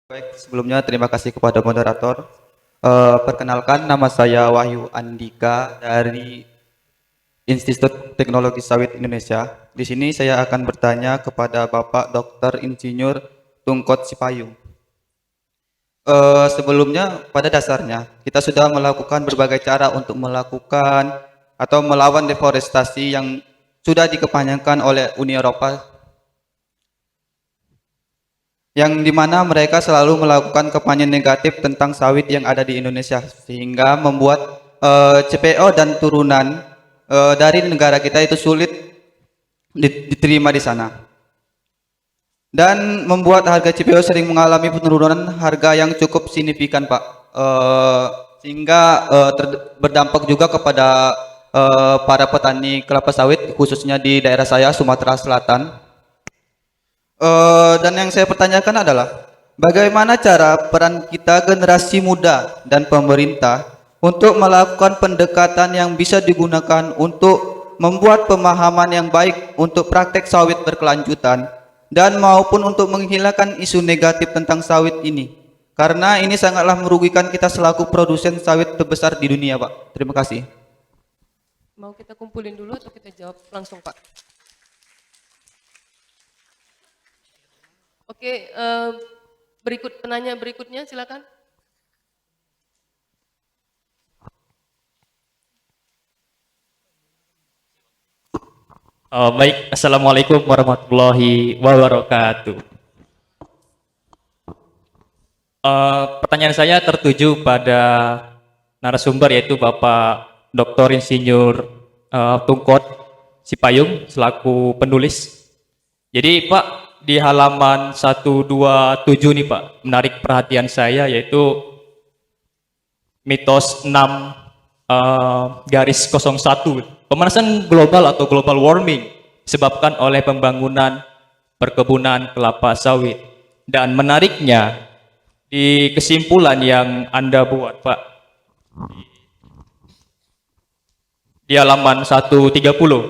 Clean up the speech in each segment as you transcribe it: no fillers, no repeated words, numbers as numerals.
Baik, sebelumnya terima kasih kepada moderator. Perkenalkan, nama saya Wahyu Andika dari Institut Teknologi Sawit Indonesia. Di sini saya akan bertanya kepada Bapak Dr. Insinyur Tungkot Sipayung. Sebelumnya, pada dasarnya, kita sudah melakukan berbagai cara untuk melakukan atau melawan deforestasi yang sudah dikepanjangkan oleh Uni Eropa, yang dimana mereka selalu melakukan kampanye negatif tentang sawit yang ada di Indonesia, sehingga membuat CPO dan turunan dari negara kita itu sulit diterima di sana, dan membuat harga CPO sering mengalami penurunan harga yang cukup signifikan, Pak. Sehingga berdampak juga kepada para petani kelapa sawit, khususnya di daerah saya, Sumatera Selatan. Dan yang saya pertanyakan adalah bagaimana cara peran kita generasi muda dan pemerintah untuk melakukan pendekatan yang bisa digunakan untuk membuat pemahaman yang baik untuk praktek sawit berkelanjutan dan maupun untuk menghilangkan isu negatif tentang sawit ini, karena ini sangatlah merugikan kita selaku produsen sawit terbesar di dunia, Pak. Terima kasih. Mau kita kumpulin dulu atau kita jawab langsung, Pak? Oke, penanya berikutnya silakan. Baik, Assalamualaikum warahmatullahi wabarakatuh. Pertanyaan saya tertuju pada narasumber, yaitu Bapak Dr. Insinyur Tungkot Sipayung selaku penulis. Jadi Pak, di halaman 127 nih Pak, menarik perhatian saya, yaitu mitos 6 garis 01, pemanasan global atau global warming disebabkan oleh pembangunan perkebunan kelapa sawit. Dan menariknya, di kesimpulan yang Anda buat Pak, di halaman 130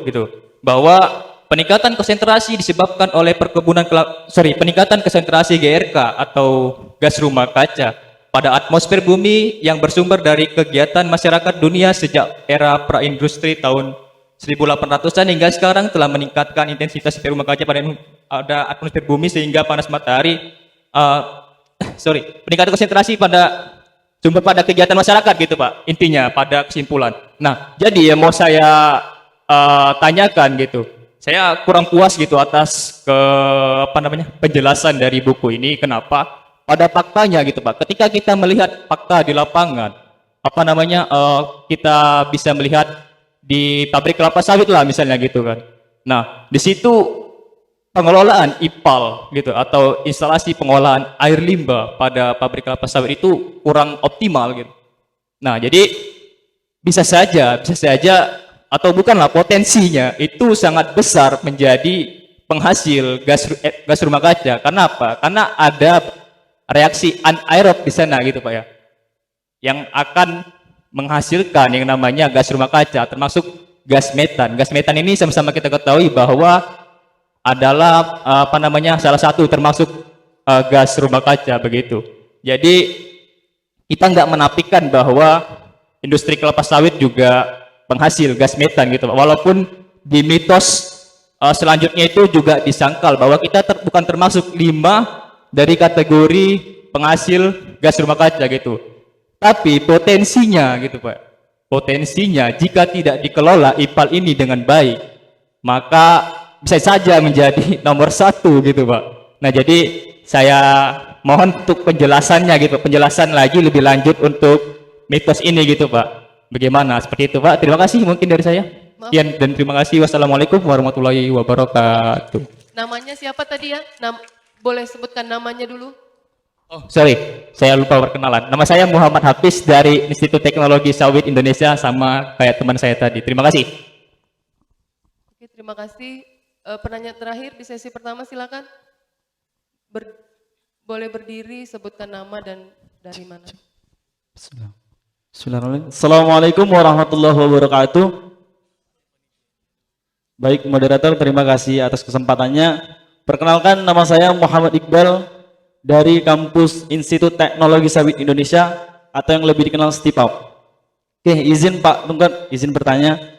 gitu, bahwa peningkatan konsentrasi disebabkan oleh peningkatan konsentrasi GRK atau gas rumah kaca pada atmosfer bumi yang bersumber dari kegiatan masyarakat dunia sejak era praindustri tahun 1800-an hingga sekarang telah meningkatkan intensitas rumah kaca pada atmosfer bumi sehingga panas matahari peningkatan konsentrasi pada sumber pada kegiatan masyarakat gitu Pak, intinya pada kesimpulan. Nah, jadi ya mau saya tanyakan gitu, saya kurang puas gitu atas penjelasan dari buku ini. Kenapa? Pada faktanya gitu Pak, ketika kita melihat fakta di lapangan, kita bisa melihat di pabrik kelapa sawit lah misalnya gitu kan. Nah, di situ pengelolaan IPAL gitu atau instalasi pengolahan air limbah pada pabrik kelapa sawit itu kurang optimal gitu. Nah, jadi bisa saja atau bukanlah, potensinya itu sangat besar menjadi penghasil gas rumah kaca. Karena apa? Karena ada reaksi anaerob di sana gitu Pak ya, yang akan menghasilkan yang namanya gas rumah kaca, termasuk gas metan. Gas metan ini sama-sama kita ketahui bahwa adalah salah satu termasuk gas rumah kaca begitu. Jadi kita nggak menafikan bahwa industri kelapa sawit juga penghasil gas metan gitu, walaupun di mitos selanjutnya itu juga disangkal bahwa kita bukan termasuk 5 dari kategori penghasil gas rumah kaca gitu. Tapi potensinya gitu Pak, potensinya jika tidak dikelola IPAL ini dengan baik, maka bisa saja menjadi nomor 1 gitu Pak. Nah, jadi saya mohon untuk penjelasannya gitu, penjelasan lagi lebih lanjut untuk mitos ini gitu Pak. Bagaimana? Seperti itu Pak. Terima kasih mungkin dari saya. Sekian dan terima kasih. Wassalamualaikum warahmatullahi wabarakatuh. Namanya siapa tadi ya? Boleh sebutkan namanya dulu? Oh, sorry, saya lupa perkenalan. Nama saya Muhammad Hafiz dari Institut Teknologi Sawit Indonesia, sama kayak teman saya tadi. Terima kasih. Oke, terima kasih. Penanya terakhir di sesi pertama silakan. Boleh berdiri, sebutkan nama dan dari mana. Bismillahirrahmanirrahim. Assalamualaikum warahmatullahi wabarakatuh. Baik moderator, terima kasih atas kesempatannya. Perkenalkan, nama saya Muhammad Iqbal dari kampus Institut Teknologi Sawit Indonesia atau yang lebih dikenal STIPAP. Oke, izin Pak Tunggal, izin bertanya.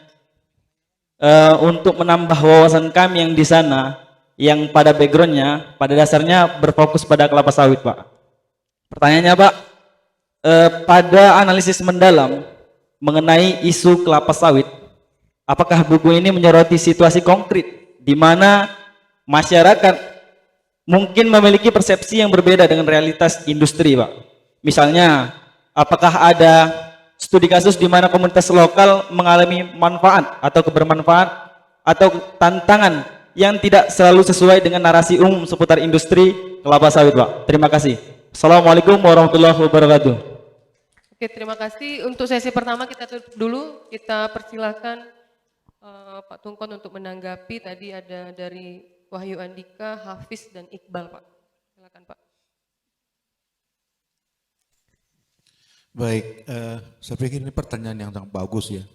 Untuk menambah wawasan kami yang di sana, yang pada backgroundnya, pada dasarnya berfokus pada kelapa sawit, Pak. Pertanyaannya, Pak, pada analisis mendalam mengenai isu kelapa sawit, apakah buku ini menyoroti situasi konkret di mana masyarakat mungkin memiliki persepsi yang berbeda dengan realitas industri, Pak? Misalnya, apakah ada studi kasus di mana komunitas lokal mengalami manfaat atau kebermanfaat atau tantangan yang tidak selalu sesuai dengan narasi umum seputar industri kelapa sawit, Pak? Terima kasih. Assalamualaikum warahmatullahi wabarakatuh. Oke, terima kasih. Untuk sesi pertama kita tutup dulu. Kita persilahkan Pak Tungkon untuk menanggapi. Tadi ada dari Wahyu Andika, Hafiz, dan Iqbal, Pak. Silakan, Pak. Baik, saya pikir ini pertanyaan yang sangat bagus ya.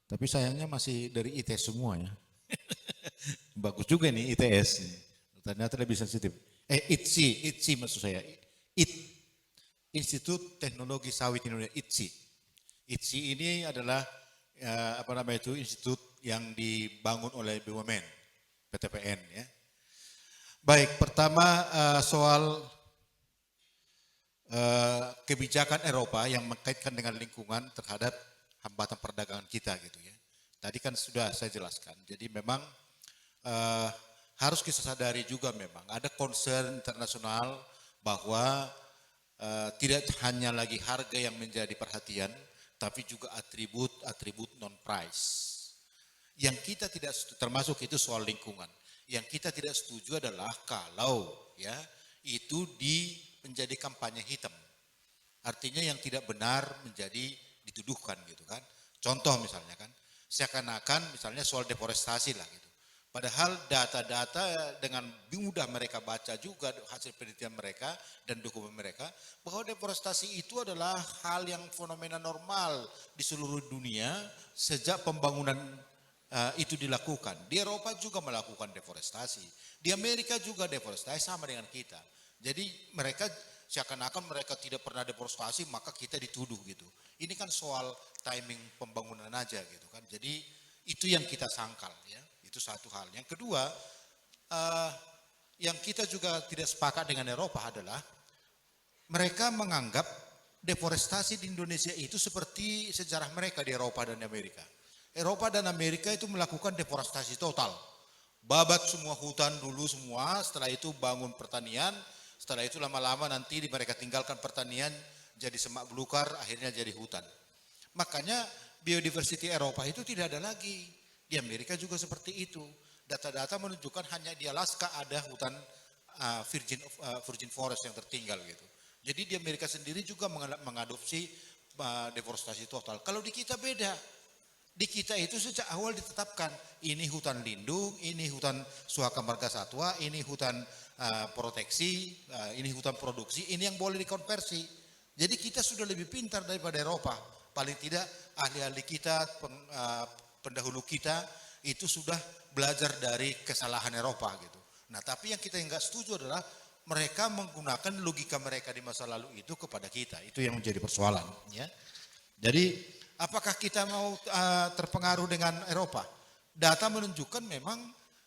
Tapi sayangnya masih dari ITS semua ya. Bagus juga nih ITS. Ternyata lebih sensitif. ITSI maksud saya. Institut Teknologi Sawit Indonesia, ITSI. ITSI ini adalah institut yang dibangun oleh BUMN, PTPN ya. Baik, pertama soal kebijakan Eropa yang mengkaitkan dengan lingkungan terhadap hambatan perdagangan kita gitu ya. Tadi kan sudah saya jelaskan. Jadi memang harus kita sadari juga memang ada concern internasional bahwa tidak hanya lagi harga yang menjadi perhatian, tapi juga atribut non-price. Yang kita tidak termasuk itu soal lingkungan. Yang kita tidak setuju adalah kalau ya itu menjadi kampanye hitam. Artinya yang tidak benar menjadi dituduhkan gitu kan. Contoh misalnya kan, seakan-akan misalnya soal deforestasi lah gitu. Padahal data-data dengan mudah mereka baca juga hasil penelitian mereka dan dokumen mereka bahwa deforestasi itu adalah hal yang fenomena normal di seluruh dunia sejak pembangunan itu dilakukan. Di Eropa juga melakukan deforestasi. Di Amerika juga deforestasi sama dengan kita. Jadi mereka seakan-akan mereka tidak pernah deforestasi maka kita dituduh gitu. Ini kan soal timing pembangunan aja gitu kan. Jadi itu yang kita sangkal ya. Itu satu hal. Yang kedua, yang kita juga tidak sepakat dengan Eropa adalah mereka menganggap deforestasi di Indonesia itu seperti sejarah mereka di Eropa dan Amerika. Eropa dan Amerika itu melakukan deforestasi total. Babat semua hutan dulu semua, setelah itu bangun pertanian, setelah itu lama-lama nanti mereka tinggalkan pertanian jadi semak belukar, akhirnya jadi hutan. Makanya biodiversity Eropa itu tidak ada lagi. Di Amerika juga seperti itu. Data-data menunjukkan hanya di Alaska ada hutan virgin forest yang tertinggal gitu. Jadi di Amerika sendiri juga mengadopsi deforestasi total. Kalau di kita beda. Di kita itu sejak awal ditetapkan ini hutan lindung, ini hutan suaka marga satwa, ini hutan proteksi, ini hutan produksi, ini yang boleh dikonversi. Jadi kita sudah lebih pintar daripada Eropa. Paling tidak ahli-ahli kita, pendahulu kita itu sudah belajar dari kesalahan Eropa gitu. Nah tapi yang kita nggak setuju adalah mereka menggunakan logika mereka di masa lalu itu kepada kita. Itu yang menjadi persoalan ya. Jadi apakah kita mau terpengaruh dengan Eropa? Data menunjukkan memang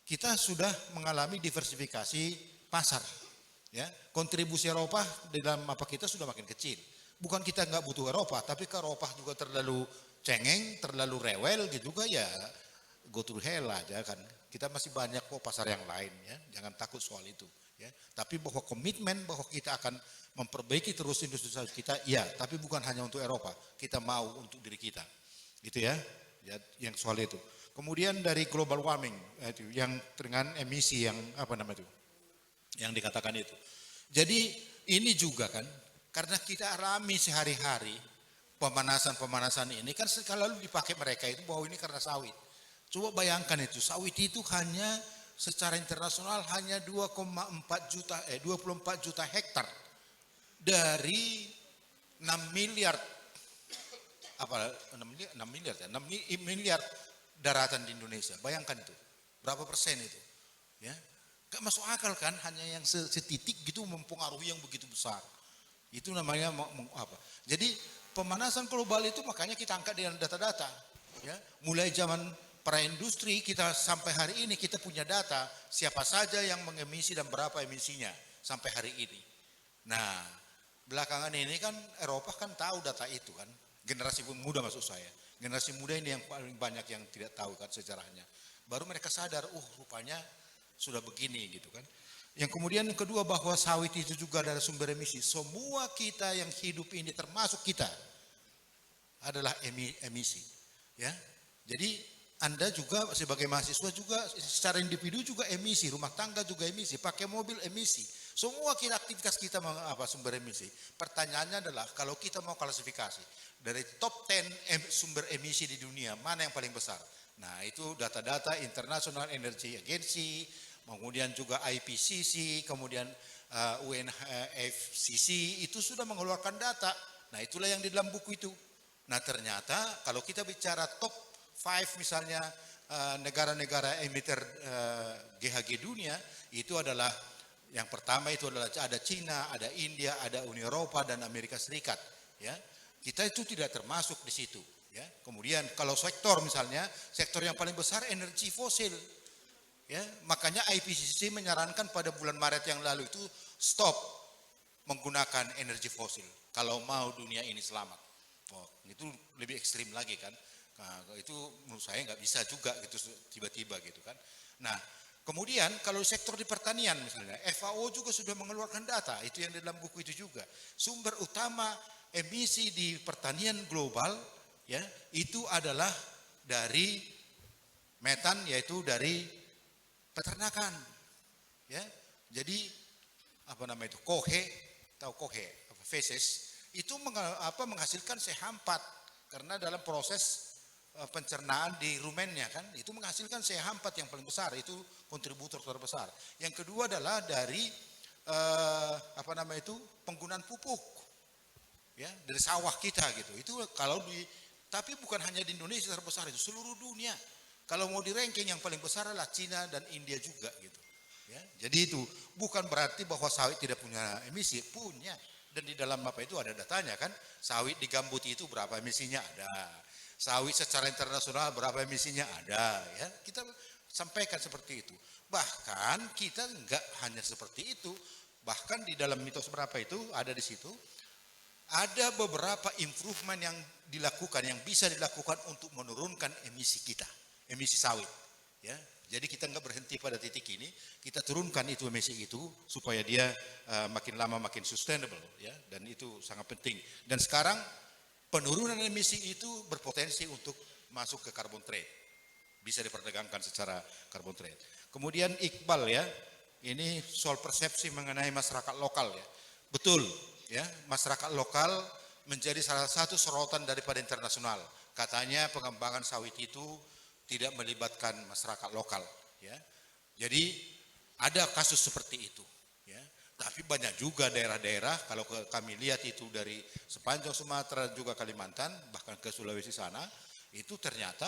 kita sudah mengalami diversifikasi pasar. Ya, kontribusi Eropa di dalam apa kita sudah makin kecil. Bukan kita nggak butuh Eropa, tapi ke Eropa juga terlalu cengeng, terlalu rewel gitu juga ya go to hell aja kan. Kita masih banyak kok pasar yang lain ya, jangan takut soal itu. Ya, tapi bahwa komitmen bahwa kita akan memperbaiki terus industri sawit kita, ya, tapi bukan hanya untuk Eropa, kita mau untuk diri kita, gitu ya, yang soal itu. Kemudian dari global warming, itu, yang dengan emisi yang apa namanya itu, yang dikatakan itu. Jadi ini juga kan, karena kita alami sehari-hari pemanasan ini kan sekali lalu dipakai mereka itu bahwa ini karena sawit. Coba bayangkan itu, sawit itu hanya secara internasional hanya 24 juta hektar. Dari 6 miliar 6 miliar daratan di Indonesia. Bayangkan itu. Berapa persen itu? Ya. Gak masuk akal kan, hanya yang setitik gitu mempengaruhi yang begitu besar. Itu namanya apa? Jadi pemanasan global itu makanya kita angkat dengan data-data. Ya, mulai zaman praindustri kita sampai hari ini kita punya data siapa saja yang mengemisi dan berapa emisinya sampai hari ini. Nah, belakangan ini kan Eropa kan tahu data itu kan. Generasi muda maksud saya. Generasi muda ini yang paling banyak yang tidak tahu kan sejarahnya. Baru mereka sadar, rupanya sudah begini gitu kan. Yang kemudian yang kedua bahwa sawit itu juga adalah sumber emisi. Semua kita yang hidup ini termasuk kita adalah emisi. Ya, jadi Anda juga sebagai mahasiswa juga secara individu juga emisi, rumah tangga juga emisi, pakai mobil emisi. Semua aktivitas kita sumber emisi. Pertanyaannya adalah kalau kita mau klasifikasi dari top 10 sumber emisi di dunia mana yang paling besar? Nah itu data-data International Energy Agency, kemudian juga IPCC, kemudian UNFCCC itu sudah mengeluarkan data. Nah itulah yang di dalam buku itu. Nah ternyata kalau kita bicara top 5 misalnya negara-negara emitter GHG dunia itu adalah yang pertama itu adalah ada Cina, ada India, ada Uni Eropa dan Amerika Serikat. Ya, kita itu tidak termasuk di situ. Ya, kemudian kalau sektor misalnya sektor yang paling besar energi fosil. Ya, makanya IPCC menyarankan pada bulan Maret yang lalu itu stop menggunakan energi fosil kalau mau dunia ini selamat. Itu lebih ekstrim lagi kan. Nah, itu menurut saya nggak bisa juga gitu tiba-tiba gitu kan. Nah, kemudian kalau sektor di pertanian misalnya, FAO juga sudah mengeluarkan data, itu yang di dalam buku itu juga. Sumber utama emisi di pertanian global ya, itu adalah dari metan yaitu dari peternakan. Ya. Jadi kohe, tahu kohe, feces, itu menghasilkan CH4 karena dalam proses pencernaan di rumennya kan itu menghasilkan CH4 yang paling besar, itu kontributor terbesar. Yang kedua adalah dari penggunaan pupuk ya dari sawah kita gitu. Itu tapi bukan hanya di Indonesia terbesar, itu seluruh dunia. Kalau mau di ranking yang paling besar adalah Cina dan India juga gitu. Ya, jadi itu bukan berarti bahwa sawit tidak punya emisi, punya. Dan di dalam itu ada datanya kan, sawit di gambut itu berapa emisinya ada. Sawit secara internasional berapa emisinya ada ya. Kita sampaikan seperti itu. Bahkan kita enggak hanya seperti itu. Bahkan di dalam mitos berapa itu ada di situ. Ada beberapa improvement yang dilakukan, yang bisa dilakukan untuk menurunkan emisi kita, emisi sawit. Ya, jadi kita enggak berhenti pada titik ini, kita turunkan itu emisi itu supaya dia makin lama makin sustainable, ya. Dan itu sangat penting. Dan sekarang penurunan emisi itu berpotensi untuk masuk ke carbon trade, bisa diperdagangkan secara carbon trade. Kemudian Iqbal ya, ini soal persepsi mengenai masyarakat lokal ya, betul. Ya, masyarakat lokal menjadi salah satu sorotan daripada internasional. Katanya pengembangan sawit itu tidak melibatkan masyarakat lokal. Ya, jadi ada kasus seperti itu. Ya, tapi banyak juga daerah-daerah kalau kami lihat itu dari sepanjang Sumatera juga Kalimantan bahkan ke Sulawesi sana itu ternyata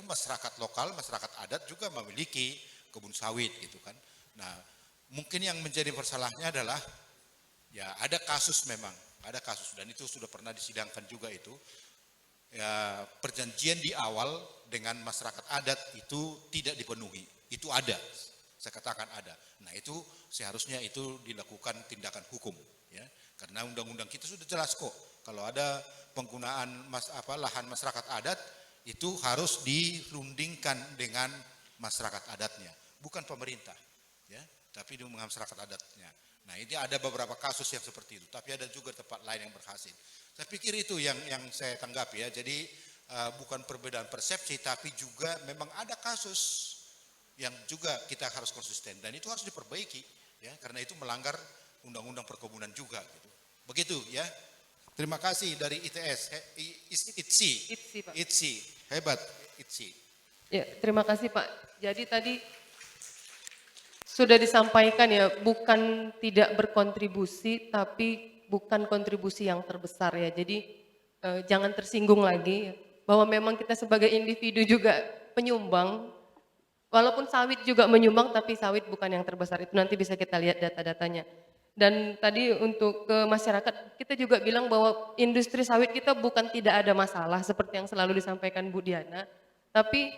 masyarakat lokal, masyarakat adat juga memiliki kebun sawit gitu kan. Nah, mungkin yang menjadi masalahnya adalah ya ada kasus memang, ada kasus dan itu sudah pernah disidangkan juga itu. Ya, perjanjian di awal dengan masyarakat adat itu tidak dipenuhi. Itu ada. Saya katakan ada. Nah, itu seharusnya itu dilakukan tindakan hukum ya. Karena undang-undang kita sudah jelas kok. Kalau ada penggunaan lahan masyarakat adat itu harus dirundingkan dengan masyarakat adatnya, bukan pemerintah ya, tapi dengan masyarakat adatnya. Nah, ini ada beberapa kasus yang seperti itu, tapi ada juga tempat lain yang berhasil. Saya pikir itu yang saya tanggapi ya. Jadi bukan perbedaan persepsi, tapi juga memang ada kasus yang juga kita harus konsisten dan itu harus diperbaiki ya, karena itu melanggar undang-undang perkebunan juga gitu. Begitu ya. Terima kasih dari ITS, ITSI, Pak. ITSI, hebat ITSI. Ya, terima kasih Pak. Jadi tadi sudah disampaikan ya, bukan tidak berkontribusi, tapi bukan kontribusi yang terbesar ya. Jadi jangan tersinggung lagi bahwa memang kita sebagai individu juga penyumbang Walaupun sawit juga menyumbang, tapi sawit bukan yang terbesar. Itu nanti bisa kita lihat data-datanya. Dan tadi untuk ke masyarakat, kita juga bilang bahwa industri sawit kita bukan tidak ada masalah seperti yang selalu disampaikan Bu Diana, tapi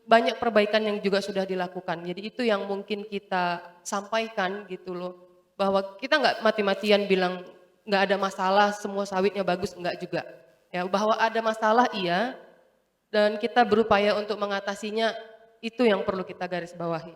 banyak perbaikan yang juga sudah dilakukan. Jadi itu yang mungkin kita sampaikan gitu loh, bahwa kita nggak mati-matian bilang nggak ada masalah, semua sawitnya bagus, enggak juga. Ya, bahwa ada masalah iya, dan kita berupaya untuk mengatasinya, itu yang perlu kita garis bawahi.